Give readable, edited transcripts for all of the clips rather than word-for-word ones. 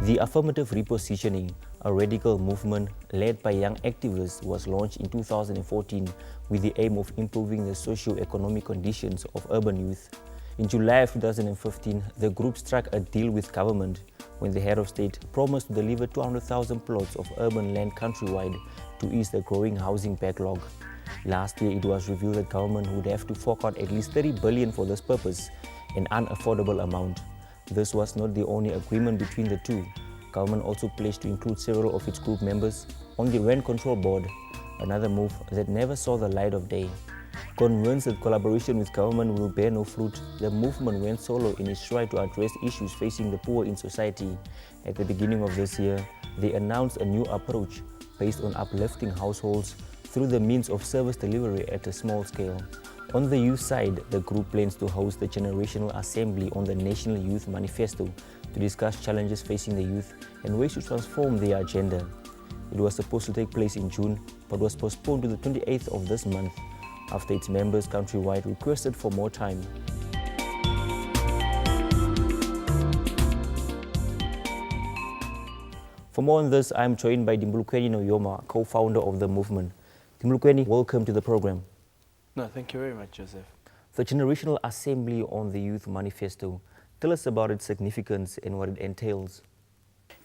The Affirmative Repositioning, a radical movement led by young activists, was launched in 2014 with the aim of improving the socio-economic conditions of urban youth. In July of 2015, the group struck a deal with government when the head of state promised to deliver 200,000 plots of urban land countrywide to ease the growing housing backlog. Last year, it was revealed that government would have to fork out at least 30 billion for this purpose, an unaffordable amount. This was not the only agreement between the two. Government also pledged to include several of its group members on the Rent Control Board, another move that never saw the light of day. Convinced that collaboration with government will bear no fruit, the movement went solo in its try to address issues facing the poor in society. At the beginning of this year, they announced a new approach based on uplifting households through the means of service delivery at a small scale. On the youth side, the group plans to host the Generational Assembly on the National Youth Manifesto to discuss challenges facing the youth and ways to transform their agenda. It was supposed to take place in June, but was postponed to the 28th of this month after its members countrywide requested for more time. For more on this, I'm joined by Dimbulukweni Noyoma, co-founder of the movement. Dimbulukweni, welcome to the program. No, thank you very much, Joseph. The Generational Assembly on the Youth Manifesto. Tell us about its significance and what it entails.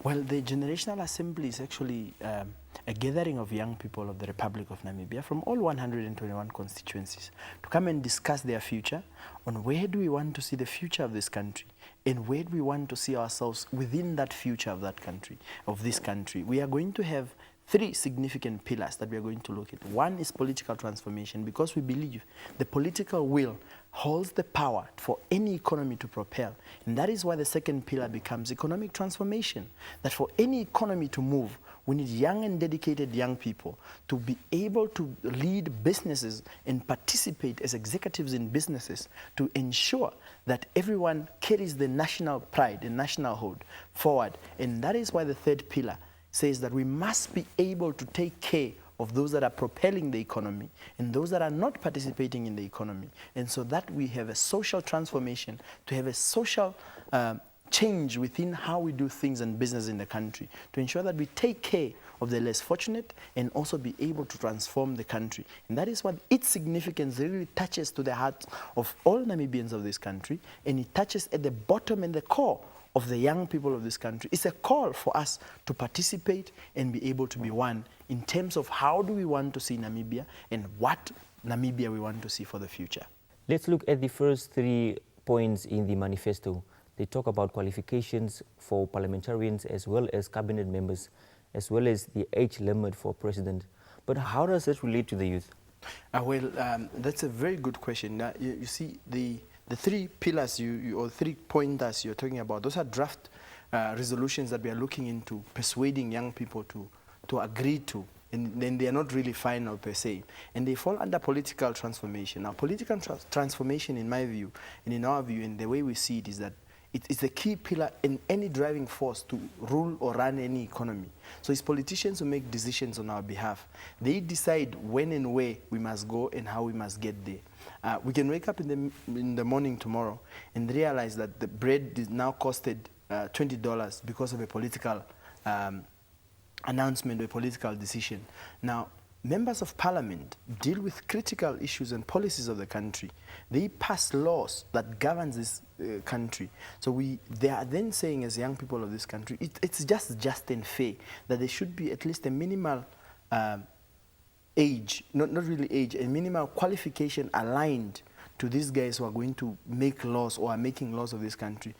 Well, the Generational Assembly is actually a gathering of young people of the Republic of Namibia from all 121 constituencies to come and discuss their future on where do we want to see the future of this country and where do we want to see ourselves within that future of that country, of this country. We are going to have three significant pillars that we are going to look at. One is political transformation, because we believe the political will holds the power for any economy to propel. And that is why the second pillar becomes economic transformation. That for any economy to move, we need young and dedicated young people to be able to lead businesses and participate as executives in businesses to ensure that everyone carries the national pride and nationalhood forward. And that is why the third pillar says that we must be able to take care of those that are propelling the economy and those that are not participating in the economy. And so that we have a social transformation, to have a social change within how we do things and business in the country, to ensure that we take care of the less fortunate and also be able to transform the country. And that is what its significance really touches to the heart of all Namibians of this country, and it touches at the bottom and the core of the young people of this country. It's a call for us to participate and be able to be one in terms of how do we want to see Namibia and what Namibia we want to see for the future. Let's look at the first 3 points in the manifesto. They talk about qualifications for parliamentarians as well as cabinet members, as well as the age limit for president. But how does this relate to the youth? That's a very good question. You see, the 3 pillars or 3 pointers you're talking about, those are draft resolutions that we are looking into persuading young people to agree to. And then they are not really final per se. And they fall under political transformation. Now, political transformation, in my view, and in our view, and the way we see it, is that it is the key pillar in any driving force to rule or run any economy. So it's politicians who make decisions on our behalf. They decide when and where we must go and how we must get there. We can wake up in the morning tomorrow and realize that the bread is now costed $20 because of a political announcement or a political decision. Now, members of parliament deal with critical issues and policies of the country. They pass laws that govern this country. So they are then saying, as young people of this country, it's just and fair that there should be at least a minimal age, not really age, a minimal qualification aligned to these guys who are going to make laws or are making laws of this country.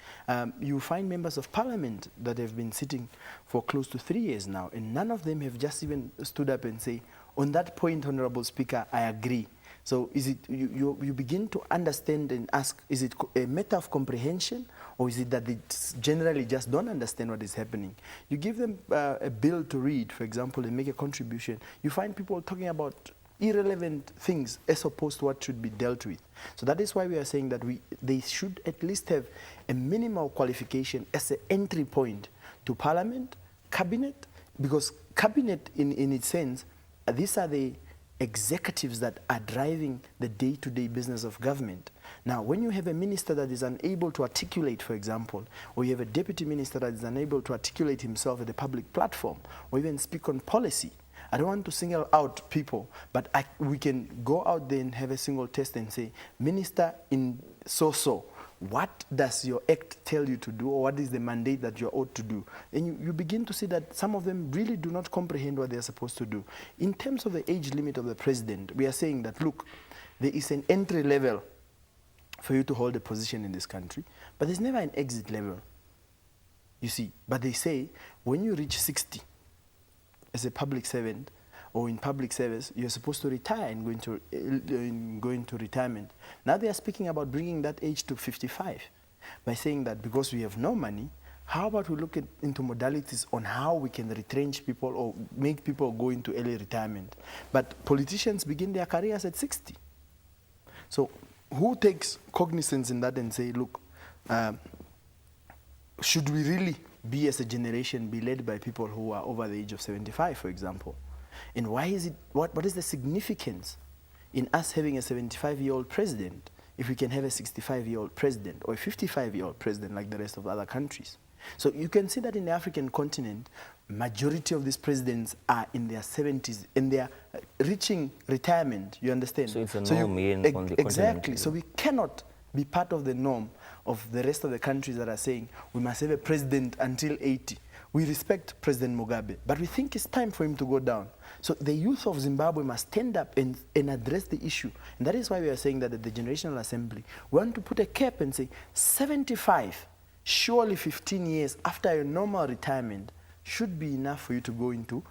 You find members of parliament that have been sitting for close to 3 years now, and none of them have just even stood up and say, on that point, Honorable Speaker, I agree. So is it, you begin to understand and ask, is it a matter of comprehension, or is it that they generally just don't understand what is happening? You give them a bill to read, for example, and make a contribution. You find people talking about irrelevant things as opposed to what should be dealt with. So that is why we are saying that they should at least have a minimal qualification as an entry point to parliament, cabinet, because cabinet in its sense, these are the executives that are driving the day-to-day business of government. Now, when you have a minister that is unable to articulate, for example, or you have a deputy minister that is unable to articulate himself at a public platform, or even speak on policy, I don't want to single out people, but we can go out there and have a single test and say, Minister in so-so, what does your act tell you to do, or what is the mandate that you're ought to do? And you begin to see that some of them really do not comprehend what they're supposed to do. In terms of the age limit of the president, we are saying that, look, there is an entry level for you to hold a position in this country, but there's never an exit level, you see. But they say, when you reach 60, as a public servant or in public service, you're supposed to retire and go into retirement. Now they are speaking about bringing that age to 55 by saying that because we have no money, how about we look into modalities on how we can retrench people or make people go into early retirement. But politicians begin their careers at 60. So who takes cognizance in that and say, look, should we really be as a generation be led by people who are over the age of 75, for example? And why is it, what is the significance in us having a 75-year-old president if we can have a 65-year-old president or a 55-year-old president like the rest of other countries? So you can see that in the African continent, majority of these presidents are in their 70s and they are reaching retirement, you understand? So it's a norm on the continent. Exactly. So we cannot be part of the norm of the rest of the countries that are saying we must have a president until 80. We respect President Mugabe, but we think it's time for him to go down. So the youth of Zimbabwe must stand up and address the issue. And that is why we are saying that at the Generational Assembly, we want to put a cap and say 75, surely 15 years after your normal retirement should be enough for you to go into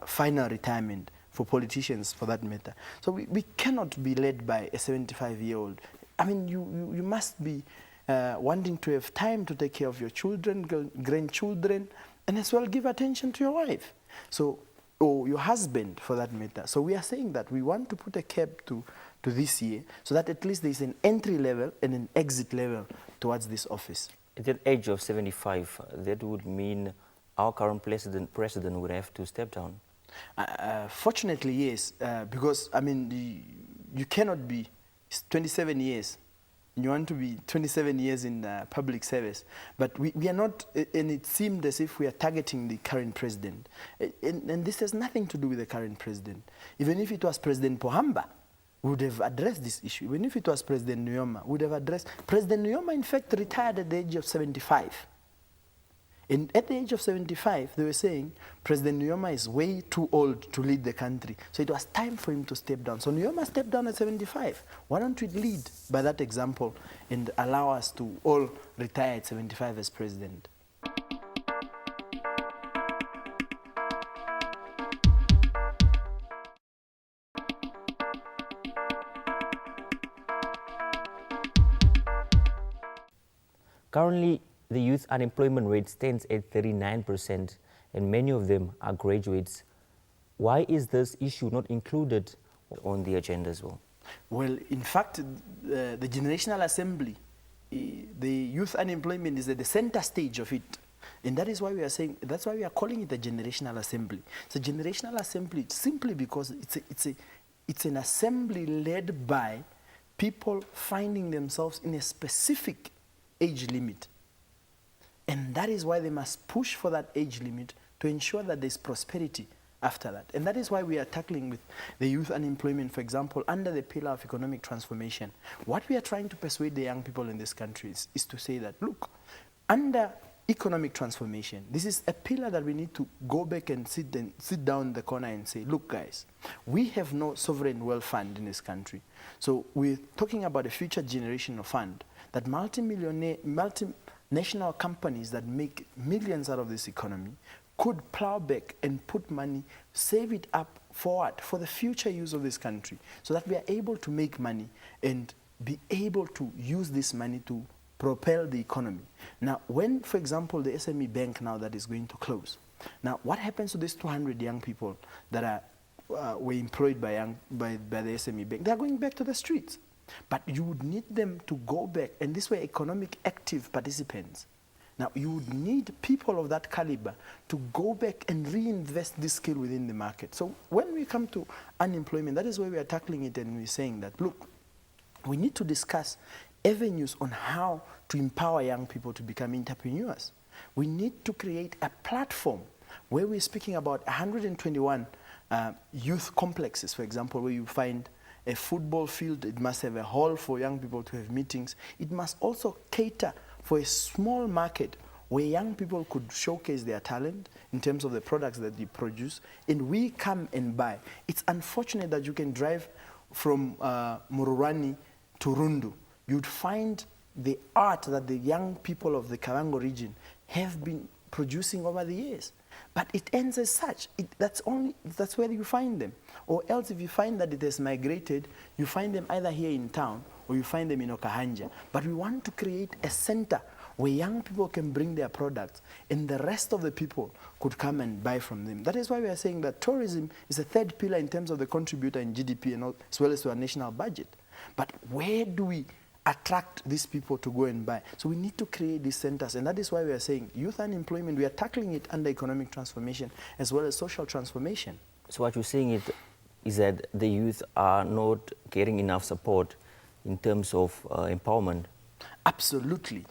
final retirement for politicians, for that matter. So we cannot be led by a 75-year-old. I mean, you must be wanting to have time to take care of your children, grandchildren, and as well give attention to your wife. So, or your husband, for that matter. So we are saying that we want to put a cap to this year so that at least there is an entry level and an exit level towards this office. At the age of 75, that would mean our current president would have to step down. Fortunately, yes, because, I mean, you cannot be 27 years. You want to be 27 years in public service. But we are not, and it seemed as if we are targeting the current president. And this has nothing to do with the current president. Even if it was President Pohamba, we would have addressed this issue. Even if it was President Nyoma, we would have addressed. President Nyoma, in fact, retired at the age of 75. And at the age of 75, they were saying President Nyoma is way too old to lead the country. So it was time for him to step down. So Nyoma stepped down at 75. Why don't we lead by that example and allow us to all retire at 75 as president? Currently, the youth unemployment rate stands at 39%, and many of them are graduates. Why is this issue not included on the agenda as well? Well, in fact, the Generational Assembly, the youth unemployment is at the center stage of it. And that is why we are saying, that's why we are calling it the Generational Assembly. It's a Generational Assembly simply because it's an assembly led by people finding themselves in a specific age limit. And that is why they must push for that age limit to ensure that there's prosperity after that. And that is why we are tackling with the youth unemployment, for example, under the pillar of economic transformation. What we are trying to persuade the young people in this country is to say that, look, under economic transformation, this is a pillar that we need to go back and sit down in the corner and say, look, guys, we have no sovereign wealth fund in this country. So we're talking about a future generational fund that multinational companies that make millions out of this economy could plow back and put money, save it up forward for the future use of this country so that we are able to make money and be able to use this money to propel the economy. Now, when, for example, the SME bank now that is going to close, now what happens to these 200 young people that were employed by the SME bank? They are going back to the streets. But you would need them to go back, and these were economic active participants. Now, you would need people of that caliber to go back and reinvest this skill within the market. So when we come to unemployment, that is where we are tackling it, and we're saying that, look, we need to discuss avenues on how to empower young people to become entrepreneurs. We need to create a platform where we're speaking about 121 youth complexes, for example, where you find a football field. It must have a hall for young people to have meetings. It must also cater for a small market where young people could showcase their talent in terms of the products that they produce, and we come and buy. It's unfortunate that you can drive from Mururani to Rundu. You'd find the art that the young people of the Kavango region have been producing over the years. But it ends as such. That's where you find them. Or else if you find that it has migrated, you find them either here in town or you find them in Okahanja. But we want to create a center where young people can bring their products and the rest of the people could come and buy from them. That is why we are saying that tourism is a third pillar in terms of the contributor in GDP and all, as well as to our national budget. But where do we attract these people to go and buy? So we need to create these centers, and that is why we are saying youth unemployment, we are tackling it under economic transformation as well as social transformation. So what you're saying is that the youth are not getting enough support in terms of empowerment? Absolutely.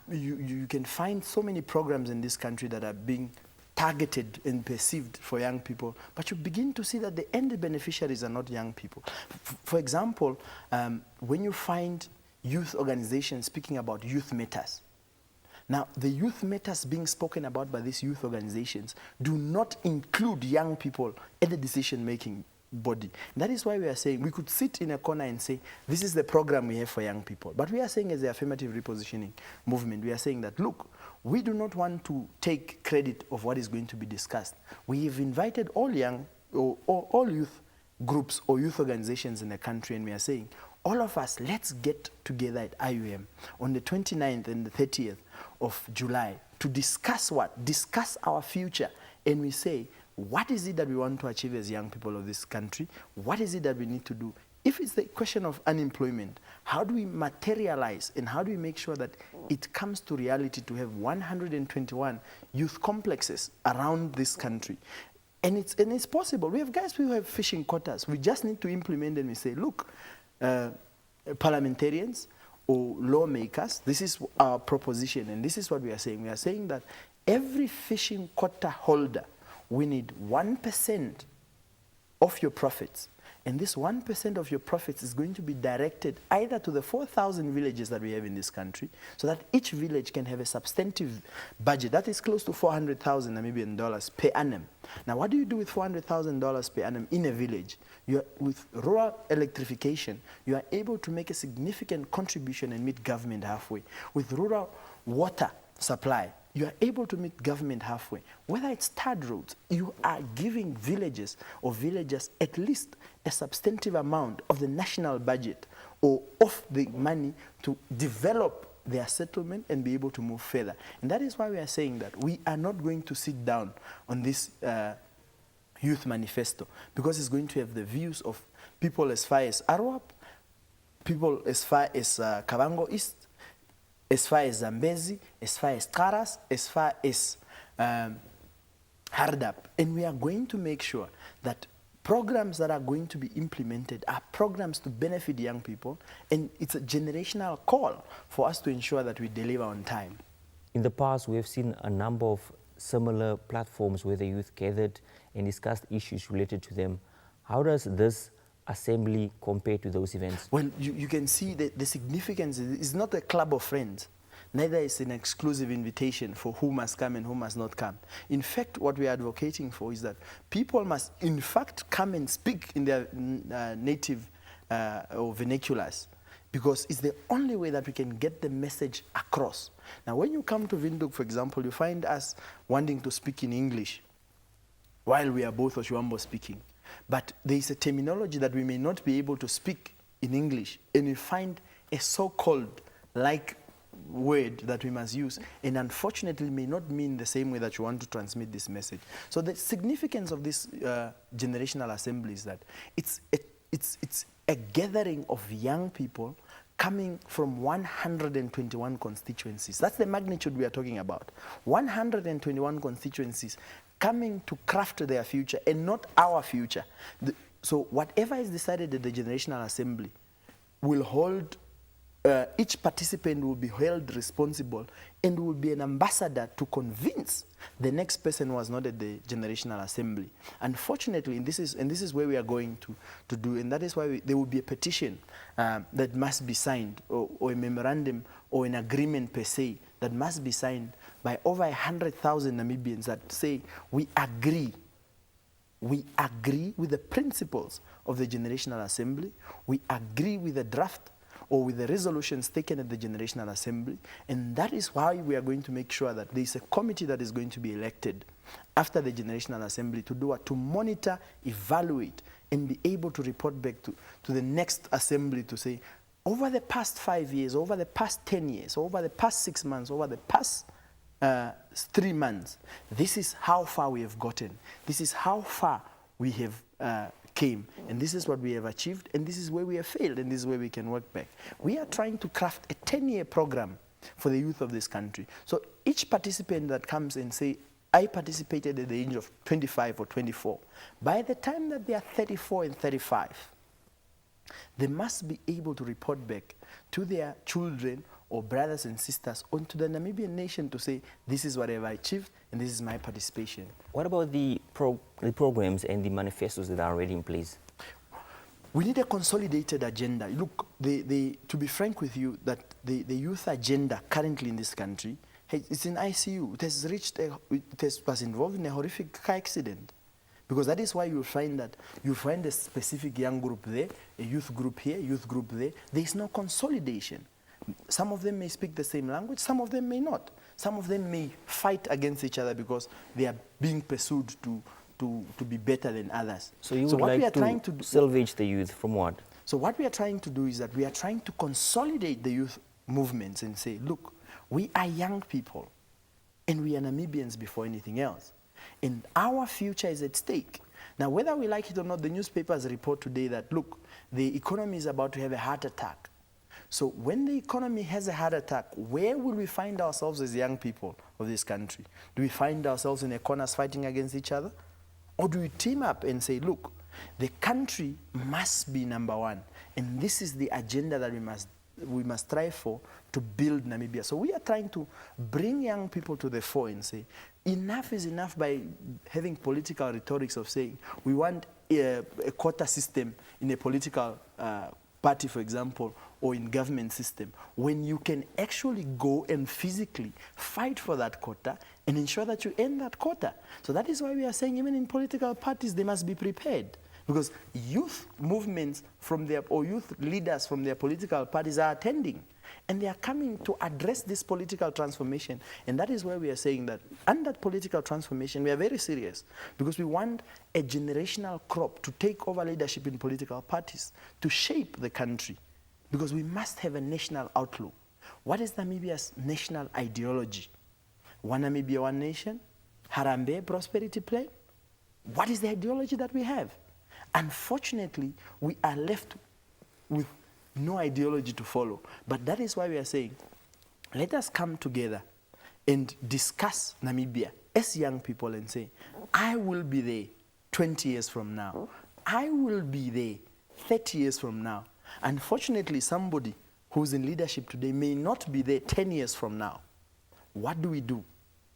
You can find so many programs in this country that are being targeted and perceived for young people, but you begin to see that the end beneficiaries are not young people. For example, when you find youth organizations speaking about youth matters. Now, the youth matters being spoken about by these youth organizations do not include young people at the decision-making body. That is why we are saying we could sit in a corner and say, this is the program we have for young people. But we are saying as the Affirmative Repositioning movement, we are saying that, look, we do not want to take credit of what is going to be discussed. We have invited all young, or all youth groups or youth organizations in the country, and we are saying, all of us, let's get together at IUM on the 29th and the 30th of July to discuss what? Discuss our future. And we say, what is it that we want to achieve as young people of this country? What is it that we need to do? If it's the question of unemployment, how do we materialize and how do we make sure that it comes to reality to have 121 youth complexes around this country? And it's possible. We have guys who have fishing quotas. We just need to implement them and say, look, parliamentarians or lawmakers, this is our proposition and this is what we are saying. We are saying that every fishing quota holder, we need 1% of your profits. And this 1% of your profits is going to be directed either to the 4,000 villages that we have in this country, so that each village can have a substantive budget. That is close to 400,000 Namibian dollars per annum. Now, what do you do with $400,000 per annum in a village? With rural electrification, you are able to make a significant contribution and meet government halfway. With rural water supply, you are able to meet government halfway. Whether it's tarred roads, you are giving villages or villagers at least a substantive amount of the national budget or of the money to develop their settlement and be able to move further. And that is why we are saying that we are not going to sit down on this youth manifesto, because it's going to have the views of people as far as Arwap, people as far as Kavango East, as far as Zambezi, as far as Karas, as far as Hardap. And we are going to make sure that programs that are going to be implemented are programs to benefit young people, and it's a generational call for us to ensure that we deliver on time. In the past, we have seen a number of similar platforms where the youth gathered and discussed issues related to them. How does this assembly compare to those events? Well, you can see that the significance is not a club of friends. Neither is an exclusive invitation for who must come and who must not come. In fact, what we are advocating for is that people must, in fact, come and speak in their native or vernaculars, because it's the only way that we can get the message across. Now, when you come to Windhoek, for example, you find us wanting to speak in English while we are both Oshuambo speaking. But there is a terminology that we may not be able to speak in English, and we find a so-called like word that we must use, and unfortunately may not mean the same way that you want to transmit this message. So the significance of this generational assembly is that it's a gathering of young people coming from 121 constituencies. That's the magnitude we are talking about. 121 constituencies coming to craft their future and not our future. So whatever is decided at the Generational Assembly will hold, each participant will be held responsible and will be an ambassador to convince the next person who was not at the generational assembly. Unfortunately, and this is where we are going to do, and that is why there will be a petition that must be signed, or a memorandum or an agreement per se that must be signed by over 100,000 Namibians that say we agree with the principles of the Generational Assembly, we agree with the draft or with the resolutions taken at the Generational Assembly, and that is why we are going to make sure that there is a committee that is going to be elected after the Generational Assembly to do what? To monitor, evaluate, and be able to report back to the next assembly to say, over the past 5 years, over the past 10 years, over the past 6 months, over the past 3 months, this is how far we have gotten. This is how far we have came, and this is what we have achieved, and this is where we have failed, and this is where we can work back. We are trying to craft a 10-year program for the youth of this country. So each participant that comes and say, I participated at the age of 25 or 24, by the time that they are 34 and 35, they must be able to report back to their children or brothers and sisters, onto the Namibian nation to say, this is what I have achieved and this is my participation. What about the programs and the manifestos that are already in place? We need a consolidated agenda. Look, to be frank with you, that the youth agenda currently in this country, it's in ICU. It was involved in a horrific car accident. Because that is why you'll find a specific young group there, a youth group here, youth group there. There is no consolidation. Some of them may speak the same language, some of them may not. Some of them may fight against each other because they are being pursued to be better than others. So you would like to salvage the youth from what? So what we are trying to do is that we are trying to consolidate the youth movements and say, look, we are young people and we are Namibians before anything else. And our future is at stake. Now, whether we like it or not, the newspapers report today that, look, the economy is about to have a heart attack. So when the economy has a heart attack, where will we find ourselves as young people of this country? Do we find ourselves in the corners fighting against each other? Or do we team up and say, look, the country must be number one, and this is the agenda that we must strive for to build Namibia. So we are trying to bring young people to the fore and say, enough is enough by having political rhetorics of saying, we want a quota system in a political party, for example, or in government system, when you can actually go and physically fight for that quota and ensure that you end that quota. So that is why we are saying even in political parties, they must be prepared. Because youth movements or youth leaders from their political parties are attending. And they are coming to address this political transformation. And that is why we are saying that under political transformation, we are very serious. Because we want a generational crop to take over leadership in political parties, to shape the country. Because we must have a national outlook. What is Namibia's national ideology? One Namibia, one nation? Harambe prosperity plan? What is the ideology that we have? Unfortunately, we are left with no ideology to follow. But that is why we are saying, let us come together and discuss Namibia as young people and say, I will be there 20 years from now. I will be there 30 years from now. Unfortunately, somebody who's in leadership today may not be there 10 years from now. What do we do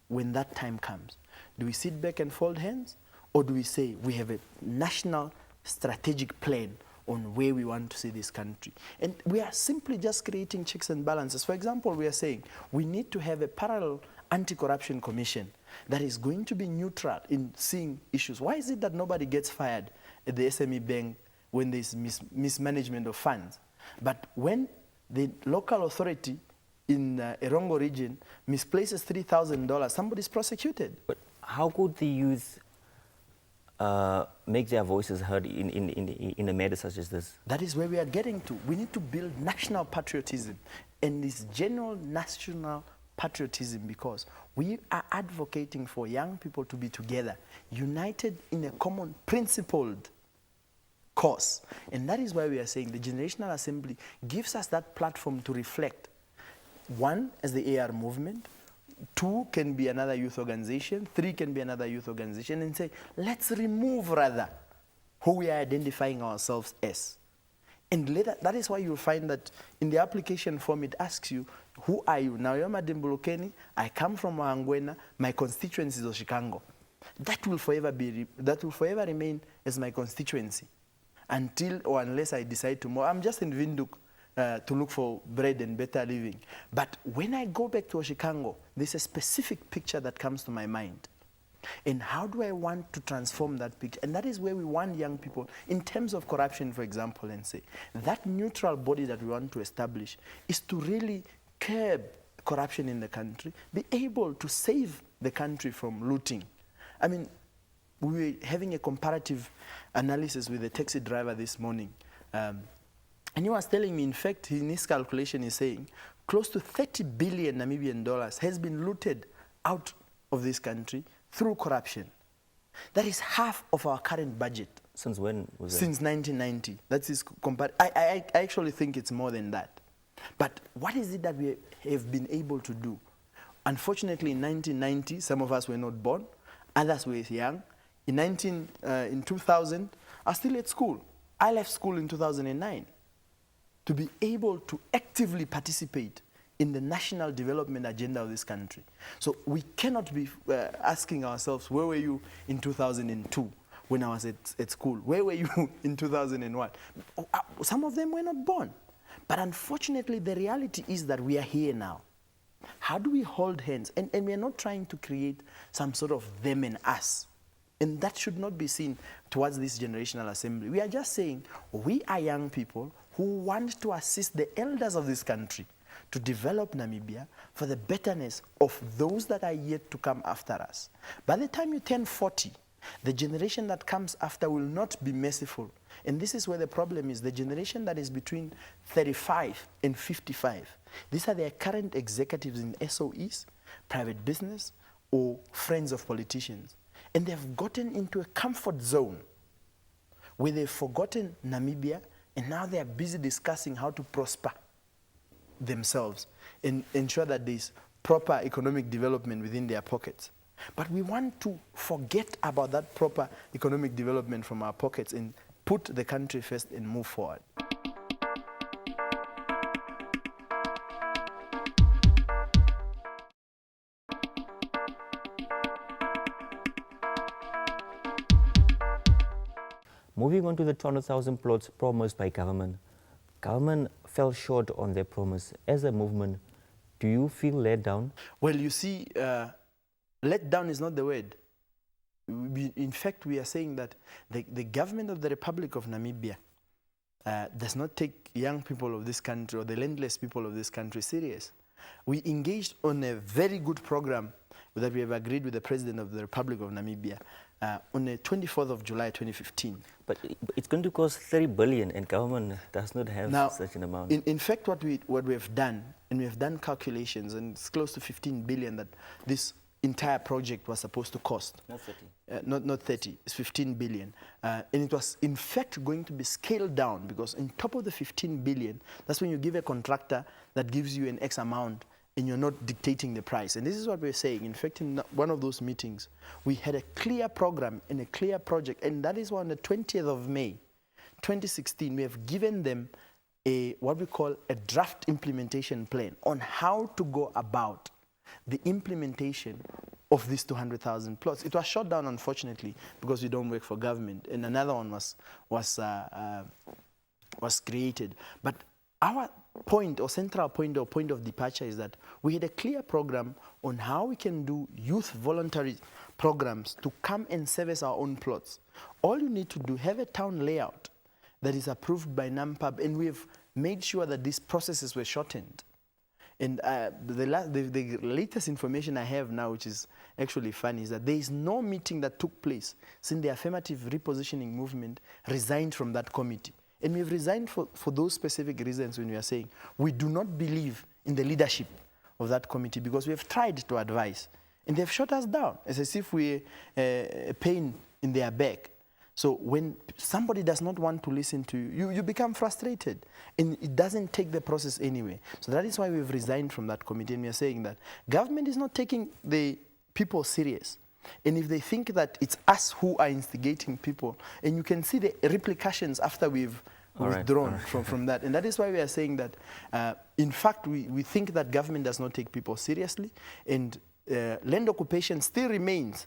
when that time comes? Do we sit back and fold hands? Or do we say we have a national strategic plan on where we want to see this country? And we are simply just creating checks and balances. For example, we are saying we need to have a parallel anti-corruption commission that is going to be neutral in seeing issues. Why is it that nobody gets fired at the SME bank when there's mismanagement of funds? But when the local authority in Erongo region misplaces $3,000, somebody's prosecuted. But how could the youth make their voices heard in a matter such as this? That is where we are getting to. We need to build national patriotism and this general national patriotism, because we are advocating for young people to be together, united in a common principled cause. And that is why we are saying the Generational Assembly gives us that platform to reflect. One, as the AR movement. Two can be another youth organization. Three can be another youth organization, and say, let's remove rather who we are identifying ourselves as. And later, that is why you'll find that in the application form, it asks you, who are you? Now, you're Madimbulukeni, I come from Wangwena, my constituency is Oshikango. That will forever remain as my constituency until or unless I decide to move. I'm just in Windhoek to look for bread and better living. But when I go back to Oshikango, there's a specific picture that comes to my mind. And how do I want to transform that picture? And that is where we want young people, in terms of corruption, for example, and say, that neutral body that we want to establish is to really curb corruption in the country, be able to save the country from looting. I mean, we were having a comparative analysis with a taxi driver this morning. And he was telling me, in fact, in his calculation, he's saying, close to 30 billion Namibian dollars has been looted out of this country through corruption. That is half of our current budget. Since when was that? Since 1990. That is I actually think it's more than that. But what is it that we have been able to do? Unfortunately, in 1990, some of us were not born, others were young. In 2000, I was still at school. I left school in 2009 to be able to actively participate in the national development agenda of this country. So we cannot be asking ourselves, where were you in 2002 when I was at school? Where were you in 2001? Some of them were not born. But unfortunately, the reality is that we are here now. How do we hold hands? And we are not trying to create some sort of them and us. And that should not be seen towards this generational assembly. We are just saying, we are young people who want to assist the elders of this country to develop Namibia for the betterness of those that are yet to come after us. By the time you turn 40, the generation that comes after will not be merciful. And this is where the problem is. The generation that is between 35 and 55, these are their current executives in SOEs, private business, or friends of politicians. And they've gotten into a comfort zone where they've forgotten Namibia, and now they are busy discussing how to prosper themselves and ensure that there's proper economic development within their pockets. But we want to forget about that proper economic development from our pockets and put the country first and move forward. Moving on to the 200,000 plots promised by government. Government fell short on their promise. As a movement, do you feel let down? Well, you see, let down is not the word. In fact, we are saying that the government of the Republic of Namibia does not take young people of this country or the landless people of this country serious. We engaged on a very good program that we have agreed with the President of the Republic of Namibia on the 24th of July 2015. But it's going to cost 30 billion and government does not have now, such an amount. In fact, what we have done, and we have done calculations, and it's close to 15 billion that this entire project was supposed to cost. Not 30. Not 30, it's 15 billion. And it was in fact going to be scaled down, because on top of the 15 billion, that's when you give a contractor that gives you an X amount and you're not dictating the price. And this is what we're saying. In fact, in one of those meetings, we had a clear program and a clear project, and that is why on the 20th of May, 2016, we have given them what we call a draft implementation plan on how to go about the implementation of these 200,000 plots. It was shot down, unfortunately, because we don't work for government, and another one was created. But our point or central point or point of departure is that we had a clear program on how we can do youth voluntary programs to come and service our own plots. All you need to do, have a town layout that is approved by NAMPAB, and we have made sure that these processes were shortened. And the latest information I have now, which is actually funny, is that there is no meeting that took place since the Affirmative Repositioning movement resigned from that committee. And we've resigned for those specific reasons when we are saying we do not believe in the leadership of that committee, because we have tried to advise. And they've shut us down as if we're a pain in their back. So when somebody does not want to listen to you, you become frustrated. And it doesn't take the process anyway. So that is why we've resigned from that committee. And we are saying that government is not taking the people serious. And if they think that it's us who are instigating people, and you can see the repercussions after we've withdrawn from that. And that is why we are saying that, in fact, we think that government does not take people seriously, and land occupation still remains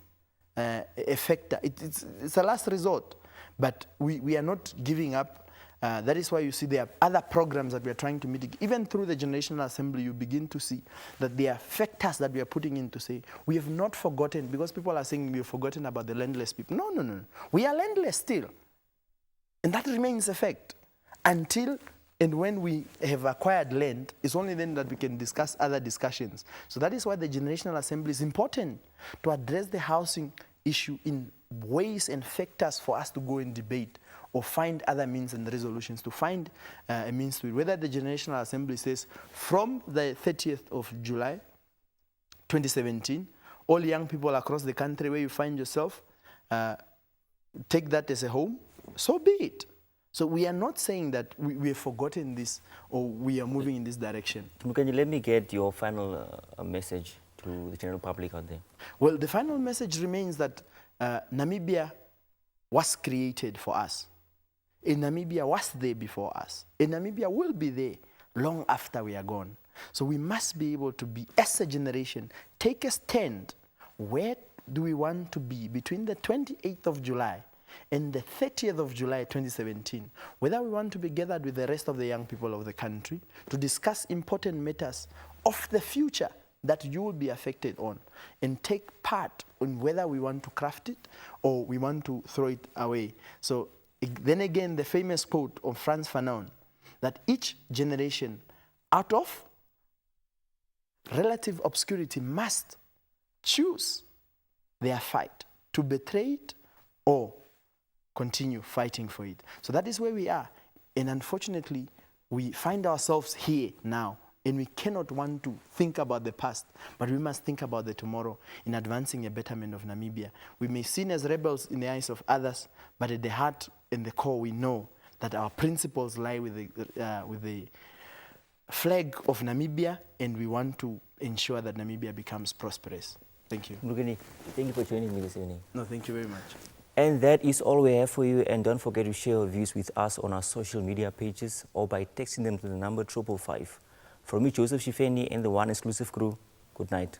a factor. It's a last resort, but we are not giving up. That is why you see there are other programs that we are trying to mitigate. Even through the Generational Assembly, you begin to see that there are factors that we are putting in to say, we have not forgotten, because people are saying we have forgotten about the landless people. No, no, no. We are landless still. And that remains a fact. Until and when we have acquired land, it's only then that we can discuss other discussions. So that is why the Generational Assembly is important, to address the housing issue in ways and factors for us to go and debate, or find other means and resolutions, to find a means to it. Whether the Generational Assembly says from the 30th of July 2017, all young people across the country where you find yourself, take that as a home, so be it. So we are not saying that we have forgotten this or we are moving in this direction. Can you let me get your final message to the general public out there? Well, the final message remains that Namibia was created for us. And Namibia was there before us. And Namibia will be there long after we are gone. So we must be able to be, as a generation, take a stand. Where do we want to be between the 28th of July and the 30th of July 2017? Whether we want to be gathered with the rest of the young people of the country to discuss important matters of the future that you will be affected on, and take part in whether we want to craft it or we want to throw it away. So then again, the famous quote of Frantz Fanon, that each generation out of relative obscurity must choose their fight, to betray it or continue fighting for it. So that is where we are. And unfortunately, we find ourselves here now, and we cannot want to think about the past, but we must think about the tomorrow in advancing a betterment of Namibia. We may be seen as rebels in the eyes of others, but at the heart and the core, we know that our principles lie with the flag of Namibia, and we want to ensure that Namibia becomes prosperous. Thank you. Mlugeni, thank you for joining me this evening. No, thank you very much. And that is all we have for you. And don't forget to share your views with us on our social media pages or by texting them to the number 555. From me, Joseph Sheefeni, and the One Exclusive crew, good night.